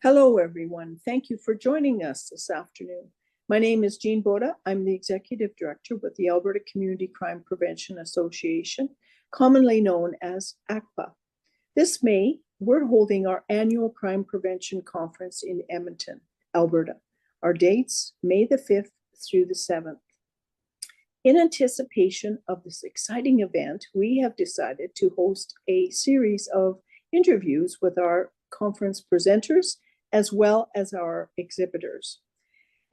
Hello, everyone. Thank you for joining us this afternoon. My name is Jean Boda. I'm the Executive Director with the Alberta Community Crime Prevention Association, commonly known as ACPA. This May, we're holding our annual Crime Prevention Conference in Edmonton, Alberta. Our dates, May the 5th through the 7th. In anticipation of this exciting event, we have decided to host a series of interviews with our conference presenters as well as our exhibitors.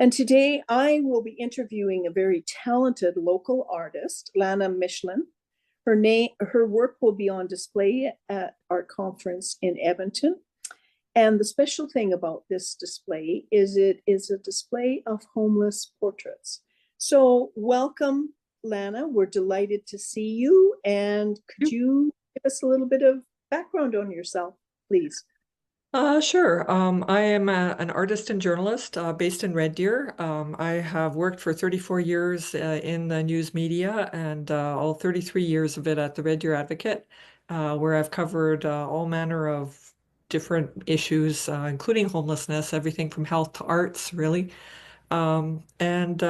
And today I will be interviewing a very talented local artist, LANA MICHELIN. Her work will be on display at our conference in Edmonton. And the special thing about this display is it is a display of homeless portraits. So welcome, LANA. We're delighted to see you. And could you give us a little bit of background on yourself, please? Sure. I am an artist and journalist based in Red Deer. I have worked for 34 years in the news media and all 33 years of it at the Red Deer Advocate, where I've covered all manner of different issues, including homelessness, everything from health to arts, really. And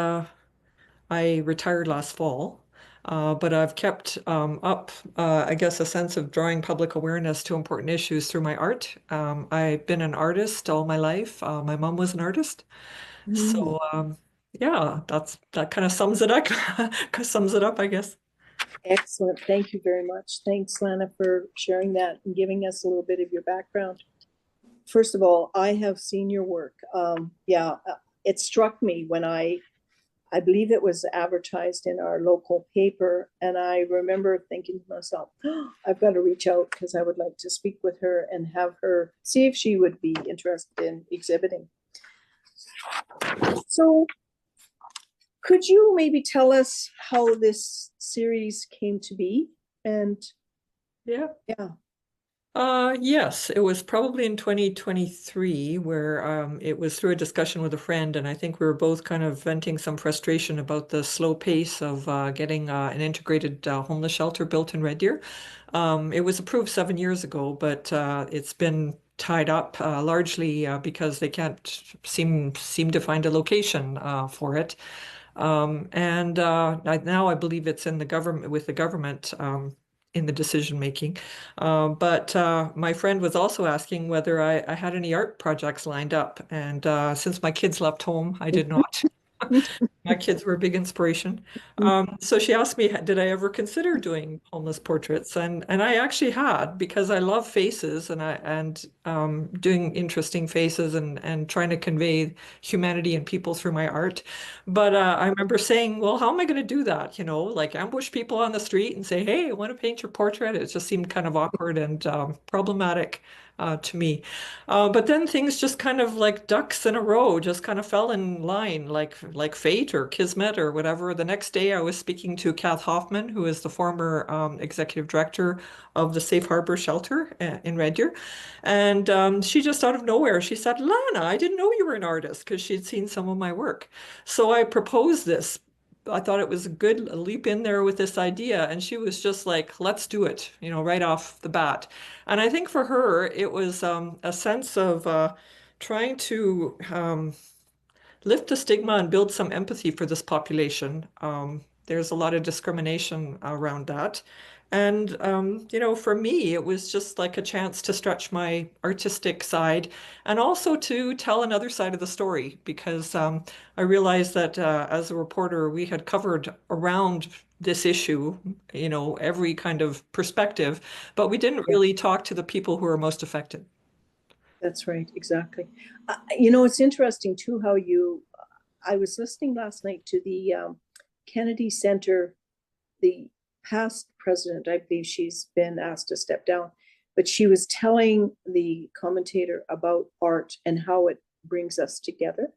I retired last fall. But I've kept up, I guess, a sense of drawing public awareness to important issues through my art. I've been an artist all my life. My mom was an artist. Mm, So, yeah, that kind of sums it up, sums it up, I guess. excellent. Thank you very much. Thanks, Lana, for sharing that and giving us a little bit of your background. First of all, I have seen your work. It struck me when I believe it was advertised in our local paper. And I remember thinking to myself, oh, I've got to reach out because I would like to speak with her and have her see if she would be interested in exhibiting. So could you maybe tell us how this series came to be? And Yeah. yeah, Yes, it was probably in 2023 where it was through a discussion with a friend, and I think we were both kind of venting some frustration about the slow pace of getting an integrated homeless shelter built in Red Deer. It was approved 7 years ago, but it's been tied up largely because they can't seem to find a location for it. Now I believe it's in the government with the government. In the decision making. But my friend was also asking whether I had any art projects lined up. And since my kids left home, I did not. My kids were a big inspiration. So she asked me, did I ever consider doing homeless portraits? And I actually had because I love faces and doing interesting faces and trying to convey humanity and people through my art. But I remember saying, well, how am I going to do that? You know, like ambush people on the street and say, hey, I want to paint your portrait. It just seemed kind of awkward and problematic to me. But then things just kind of like ducks in a row, just kind of fell in line, like fate or kismet or whatever. The next day, I was speaking to Kath Hoffman, who is the former executive director of the Safe Harbor Shelter in Red Deer, and she just out of nowhere, she said, "Lana, I didn't know you were an artist," because she'd seen some of my work. So I proposed this. I thought it was a good leap in there with this idea, and she was just like, "Let's do it," right off the bat. And I think for her, it was a sense of trying to lift the stigma and build some empathy for this population. There's a lot of discrimination around that. And, for me, it was just like a chance to stretch my artistic side and also to tell another side of the story because I realized that as a reporter, we had covered around this issue, every kind of perspective, but we didn't yeah, really talk to the people who are most affected. that's right, exactly. It's interesting too how I was listening last night to the Kennedy Center, the past president, I believe she's been asked to step down, but she was telling the commentator about art and how it brings us together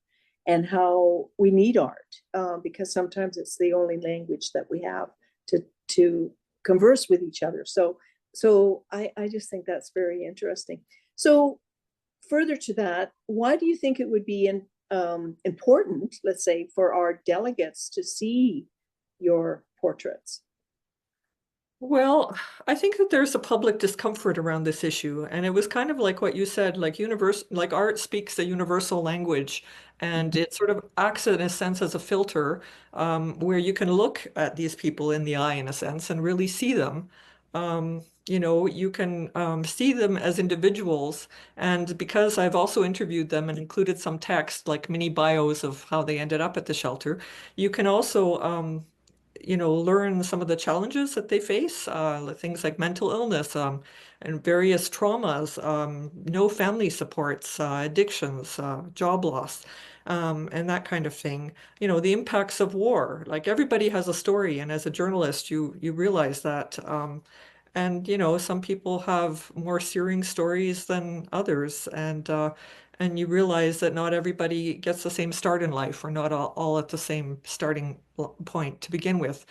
and how we need art because sometimes it's the only language that we have to converse with each other. So I just think that's very interesting. So further to that, why do you think it would be important, let's say, for our delegates to see your portraits? Well, I think that there's a public discomfort around this issue, and it was kind of like what you said, like art speaks a universal language, and it sort of acts in a sense as a filter, where you can look at these people in the eye, in a sense, and really see them. You can see them as individuals, and because I've also interviewed them and included some text, like mini bios of how they ended up at the shelter, you can also learn some of the challenges that they face, things like mental illness, and various traumas, no family supports, addictions, job loss, and that kind of thing. The impacts of war. Like everybody has a story, and as a journalist, you realize that. And some people have more searing stories than others, and you realize that not everybody gets the same start in life, or not all at the same starting point to begin with.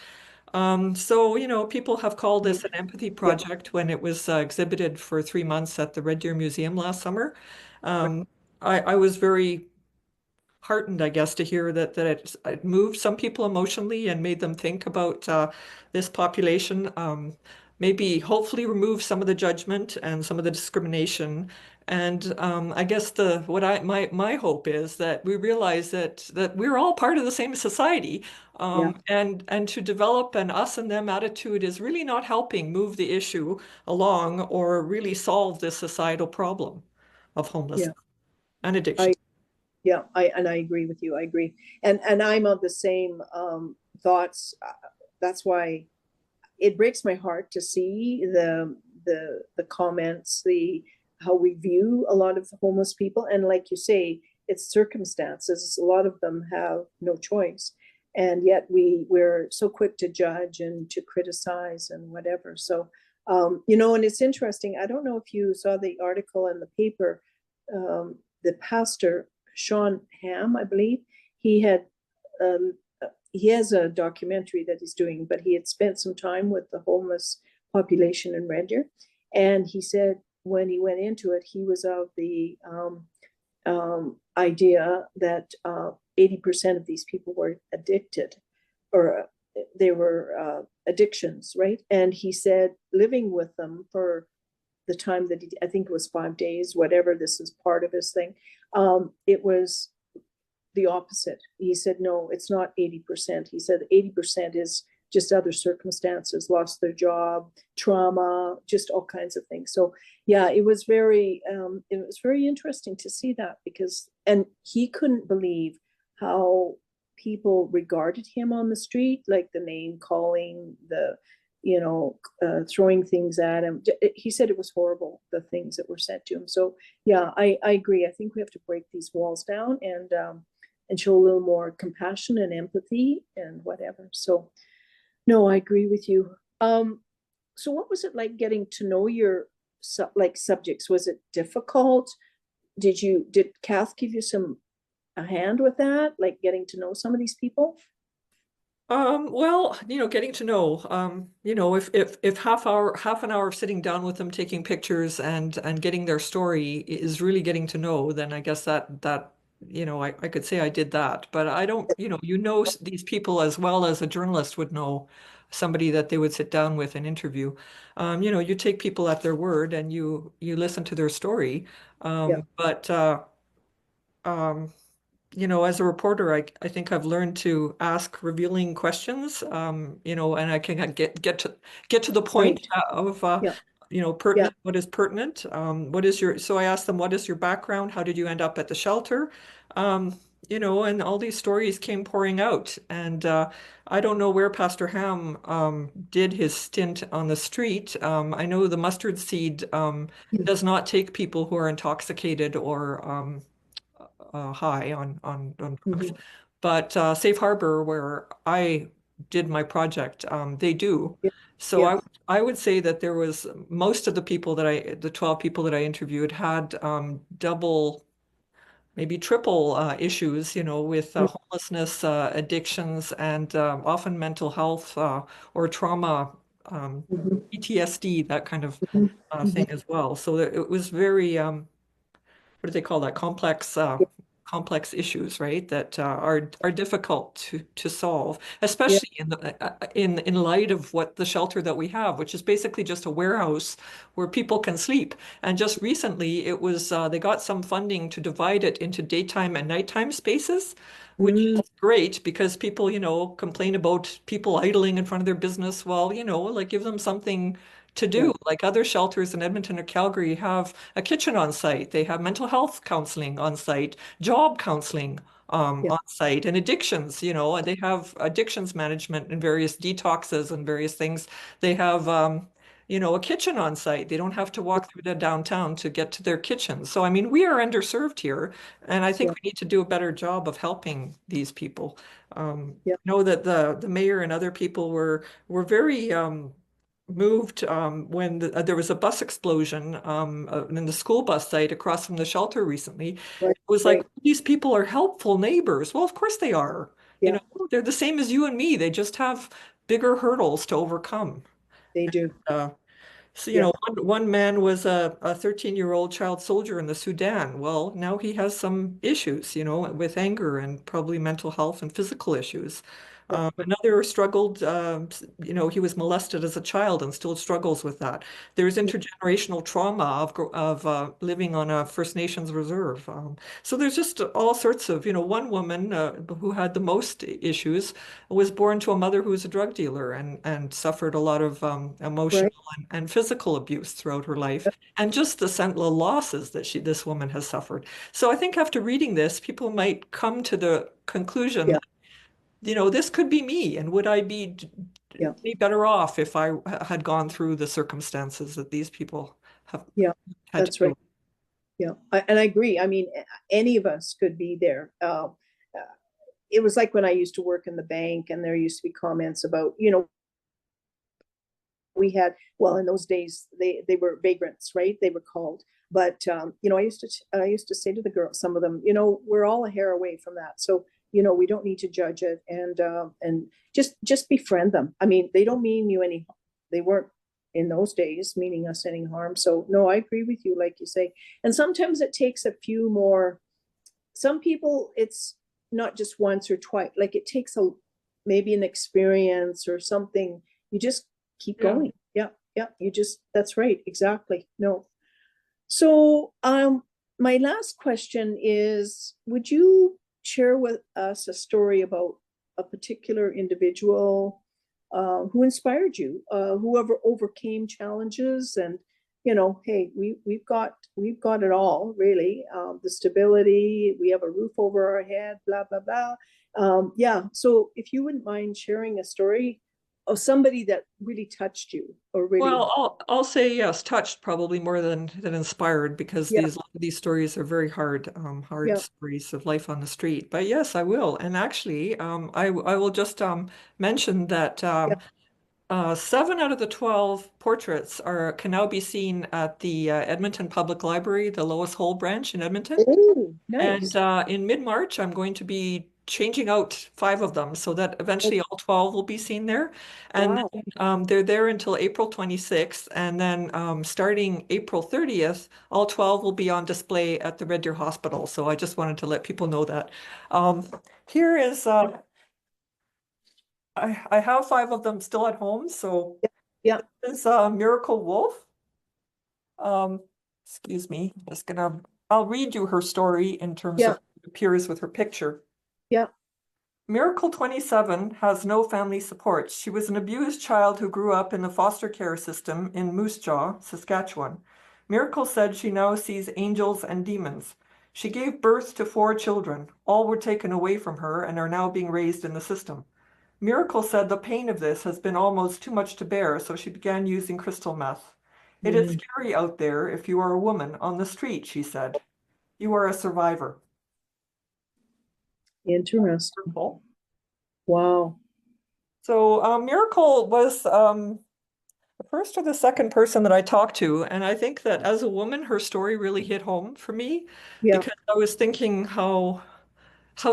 So, people have called Mhm. this an empathy Yeah, project when it was exhibited for 3 months at the Red Deer Museum last summer. right. Um, I was very heartened, I guess, to hear that it moved some people emotionally and made them think about this population. Maybe hopefully remove some of the judgment and some of the discrimination. And I guess the what I my hope is that we realize that we're all part of the same society. Yeah, And to develop an us and them attitude is really not helping move the issue along or really solve this societal problem of yeah. homelessness and addiction. I Yeah, I agree with you. I agree, and I'm of the same thoughts. That's why it breaks my heart to see the comments, the how we view a lot of homeless people, and like you say, it's circumstances. A lot of them have no choice, and yet we're so quick to judge and to criticize and whatever. So, and it's interesting. I don't know if you saw the article in the paper. The pastor Sean Ham, I believe, he had um, he has a documentary that he's doing, but he had spent some time with the homeless population in Red Deer, and he said when he went into it, he was of the idea that 80% of these people were addicted, or they were addictions, right? And he said living with them for the time that I think it was 5 days, whatever. This is part of his thing. It was the opposite. He said, no, it's not 80%. He said 80% is just other circumstances, lost their job, trauma, just all kinds of things. So yeah, it was very interesting to see that, because, and he couldn't believe how people regarded him on the street, like the name calling, throwing things at him. He said it was horrible, the things that were said to him. So yeah, I agree. I think we have to break these walls down and show a little more compassion and empathy and whatever. So no, I agree with you. So what was it like getting to know your subjects? Was it difficult? Did Kath give you a hand with that, like getting to know some of these people? Well, getting to know, if half an hour of sitting down with them, taking pictures and getting their story is really getting to know, then I guess I could say I did that. But I don't, these people as well as a journalist would know somebody that they would sit down with and interview. You take people at their word and you listen to their story. Yeah. But um, as a reporter, I think I've learned to ask revealing questions, and I can get to the point Right. of, Yeah. Yeah. pertinent, what is pertinent. So I asked them, what is your background? How did you end up at the shelter? And all these stories came pouring out. And I don't know where Pastor Ham did his stint on the street. I know the mustard seed does not take people who are intoxicated or high on drugs. Mhm. But Safe Harbor, where I did my project, they do. Yeah. So Yeah. I would say that there was most of the 12 people that I interviewed had double, maybe triple issues, with Mhm. homelessness, addictions, and often mental health or trauma, um, Mhm. PTSD, that kind of Mhm. Mhm. thing as well. So it was very, what do they call that? Complex. complex issues, right? That are difficult to solve, Yeah. especially in light of what the shelter that we have, which is basically just a warehouse where people can sleep. And just recently, it was they got some funding to divide it into daytime and nighttime spaces, which Mm, is great because people, complain about people idling in front of their business. Well, like give them something to yeah. do. Like other shelters in Edmonton or Calgary have a kitchen on site. They have mental health counseling on site, job counseling Yeah. on site, and addictions, and they have addictions management and various detoxes and various things. They have a kitchen on site. They don't have to walk through the downtown to get to their kitchen. So, I mean, we are underserved here, and I think Yeah. we need to do a better job of helping these people. Yeah. Know that the mayor and other people were very moved when there was a bus explosion in the school bus site across from the shelter recently. Right. It was like Right. these people are helpful neighbors. Well, of course they are. You Yeah. know, they're the same as you and me. They just have bigger hurdles to overcome. They do. Uh, so, Yeah. one man was a 13-year-old child soldier in the Sudan. Well, now he has some issues, with anger and probably mental health and physical issues. Yeah. Another struggled, he was molested as a child and still struggles with that. There's Yeah. intergenerational trauma of living on a First Nations reserve. So there's just all sorts of, one woman who had the most issues was born to a mother who was a drug dealer and suffered a lot of emotional Right. and physical abuse throughout her life, Yeah. and just the losses that this woman has suffered. So I think after reading this, people might come to the conclusion Yeah. that, this could be me, and would I Yeah. be better off if I had gone through the circumstances that these people have Yeah. had to That's go. right. Yeah. And I agree. I mean, any of us could be there. It was like when I used to work in the bank, and there used to be comments about, we had, well, in those days they were vagrants, right? They were called. But I used to say to the girls, some of them, we're all a hair away from that. So, we don't need to judge it, and just befriend them. I mean, they don't mean you any, they weren't in those days meaning us any harm. So no, I agree with you, like you say. And sometimes it takes a few more. Some people, it's not just once or twice. Like it takes maybe an experience or something. You just keep Yeah. going. Yeah, yeah. That's right. Exactly. No. So, my last question is, would you share with us a story about a particular individual who inspired you, whoever overcame challenges, and hey, we've got it all, really. The stability, we have a roof over our head, blah blah blah. Yeah. So, if you wouldn't mind sharing a story of somebody that really touched you, or really, Well, I'll say yes, touched probably more than inspired, because yeah, these stories are very hard yeah, stories of life on the street. But yes, I will. And actually, I will just mention that yeah. 7 out of the 12 portraits can now be seen at the Edmonton Public Library, the Lois Hole branch in Edmonton. Oh, And nice. in mid-March, I'm going to be changing out 5 of them so that Oh, eventually all 12 will be seen there. And wow. then, they're there until April 26th. And then starting April 30th, all 12 will be on display at the Red Deer Hospital. So I just wanted to let people know that. Um, here is, I have 5 of them still at home. So Yeah, yeah, this is Miracle Wolf. Um, excuse me, I'll read you her story in terms of yeah, what appears with her picture. yeah. Miracle 27 has no family support. She was an abused child who grew up in the foster care system in Moose Jaw, Saskatchewan. Miracle said she now sees angels and demons. She gave birth to 4 children. All were taken away from her and are now being raised in the system. Miracle said the pain of this has been almost too much to bear, so she began using crystal meth. It is Mm, scary out there if you are a woman on the street, she said. You are a survivor. interesting. Wonderful. Wow. So Miracle was the first or the second person that I talked to, and I think that as a woman, her story really hit home for me, Yeah, because I was thinking how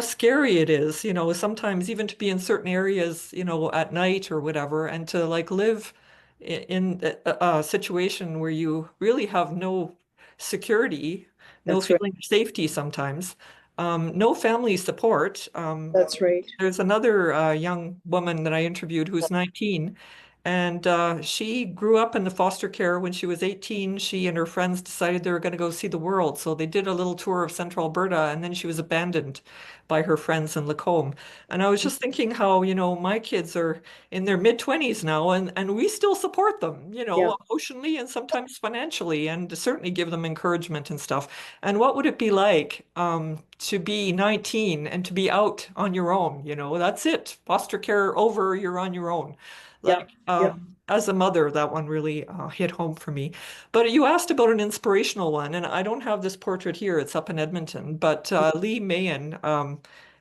scary it is, sometimes even to be in certain areas, at night or whatever, and to like live in a situation where you really have no security, no that's right. feeling of safety sometimes. no family support. That's right. There's another young woman that I interviewed who's 19, and she grew up in the foster care. When she was 18, she and her friends decided they were going to go see the world. So they did a little tour of central Alberta, and then she was abandoned by her friends in Lacombe. And I was just thinking how, my kids are in their mid-20s now, and we still support them, Yeah, emotionally and sometimes financially, and certainly give them encouragement and stuff. And what would it be like to be 19 and to be out on your own? That's it. Foster care over, you're on your own. yeah, Like, yeah. as a mother, that one really hit home for me. But you asked about an inspirational one, and I don't have this portrait here. It's up in Edmonton. But Lee Mayen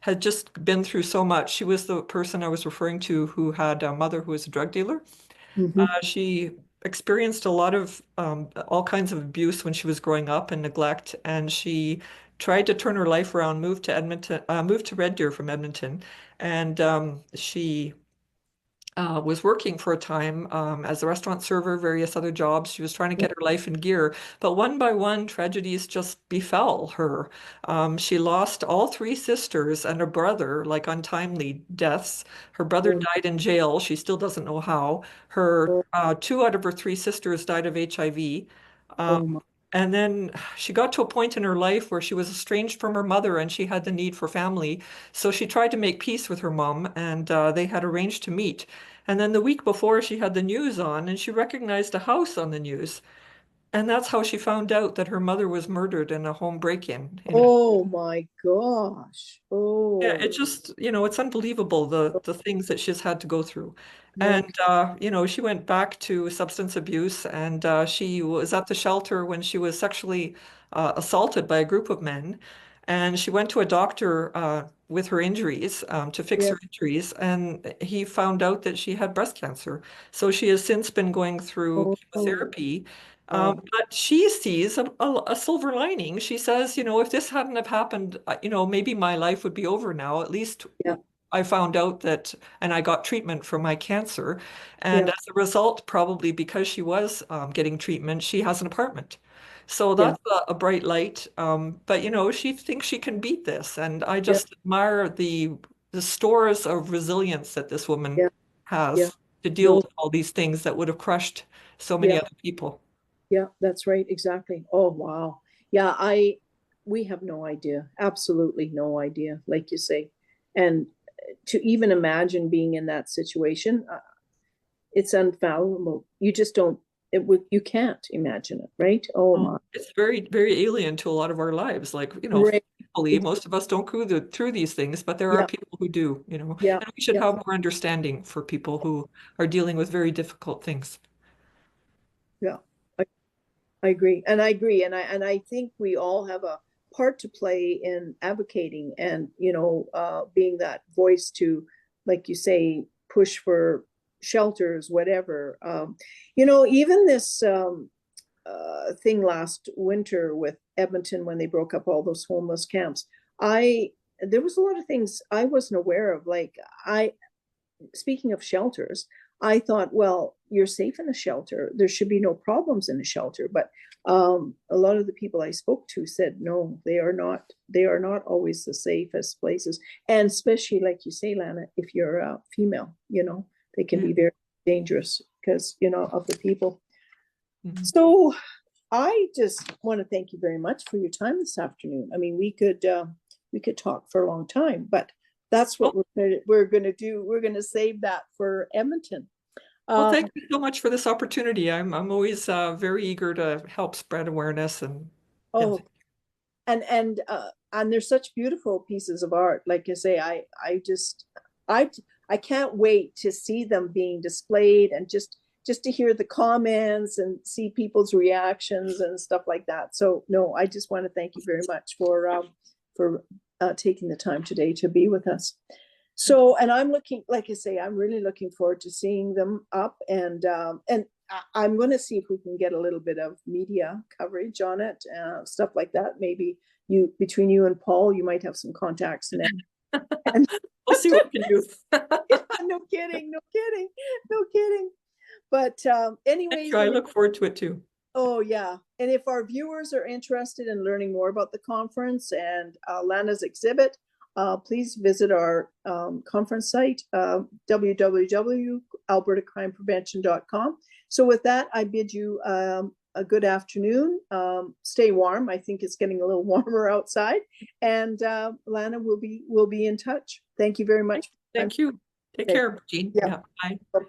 had just been through so much. She was the person I was referring to who had a mother who was a drug dealer. Hmm. She experienced a lot of all kinds of abuse when she was growing up and neglect, and she tried to turn her life around, moved to Edmonton, moved to Red Deer from Edmonton, and she was working for a time as a restaurant server, various other jobs. She was trying to Yeah. get her life in gear, but one by one, tragedies just befell her. She lost all three sisters and a brother, like untimely deaths. Her brother Oh, died in jail. She still doesn't know how. Her oh, two out of her three sisters died of HIV. oh my. And then she got to a point in her life where she was estranged from her mother and she had the need for family. So she tried to make peace with her mom and they had arranged to meet. And then the week before, she had the news on and she recognized a house on the news. And that's how she found out that her mother was murdered in a home break-in. Oh my gosh. Yeah, Oh, it just, it's unbelievable the things that she's had to go through. no. And she went back to substance abuse and she was at the shelter when she was sexually assaulted by a group of men. And she went to a doctor with her injuries to fix Yeah. her injuries, and he found out that she had breast cancer. So she has since been going through Oh, chemotherapy. wow. But she sees a silver lining. She says, if this hadn't have happened, maybe my life would be over now. At least Yeah. I found out that, and I got treatment for my cancer. And Yeah. as a result, probably because she was getting treatment, she has an apartment. So Yeah. that's a bright light. But, she thinks she can beat this. And I Yeah. just admire the stores of resilience that this woman Yeah. Yeah. has to deal No. with all these things that would have crushed so many Yeah. other people. Yeah. That's right. Exactly. Oh, wow. Yeah. We have no idea. Absolutely no idea, like you say. And to even imagine being in that situation, it's unfathomable. You just don't, you can't imagine it, right? Oh Well, my. it's very, very alien to a lot of our lives. Like, Right. thankfully, most of us don't go through these things, but there are Yeah. people who do, Yeah. and we should Yeah. have more understanding for people who are dealing with very difficult things. Yeah. I agree. And I agree. And I think we all have a part to play in advocating and, being that voice to, like you say, push for shelters, whatever. Even this thing last winter with Edmonton when they broke up all those homeless camps, I there was a lot of things I wasn't aware of. Like I speaking of shelters, I thought, well, you're safe in a shelter. There should be no problems in a shelter. But a lot of the people I spoke to said, no, they are not. They are not always the safest places. And especially, like you say, Lana, if you're a female, they can Yeah. be very dangerous because, of the people. Mhm. So I just want to thank you very much for your time this afternoon. I mean, we could talk for a long time, but that's Well, what we're going to do. We're going to save that for Edmonton. well, Um, thank you so much for this opportunity. I'm always very eager to help spread awareness and oh, and there's such beautiful pieces of art. Like I say, I I can't wait to see them being displayed and just to hear the comments and see people's reactions and stuff like that. So no, I just want to thank you very much for taking the time today to be with us. So, and I'm looking, like I say, I'm really looking forward to seeing them up, and I'm going to see if we can get a little bit of media coverage on it, stuff like that. Maybe between you and Paul, you might have some contacts and we'll see what we can do. yeah, no kidding, no kidding, no kidding. But Thank anyways, you. I look forward to it too. Oh, yeah. And if our viewers are interested in learning more about the conference and LANA's exhibit, please visit our conference site, www.albertacrimeprevention.com. So with that, I bid you a good afternoon. Stay warm. I think it's getting a little warmer outside. And LANA will be in touch. Thank you very much. Thank you. Take Okay. care, Jean. Yeah. Yeah, bye.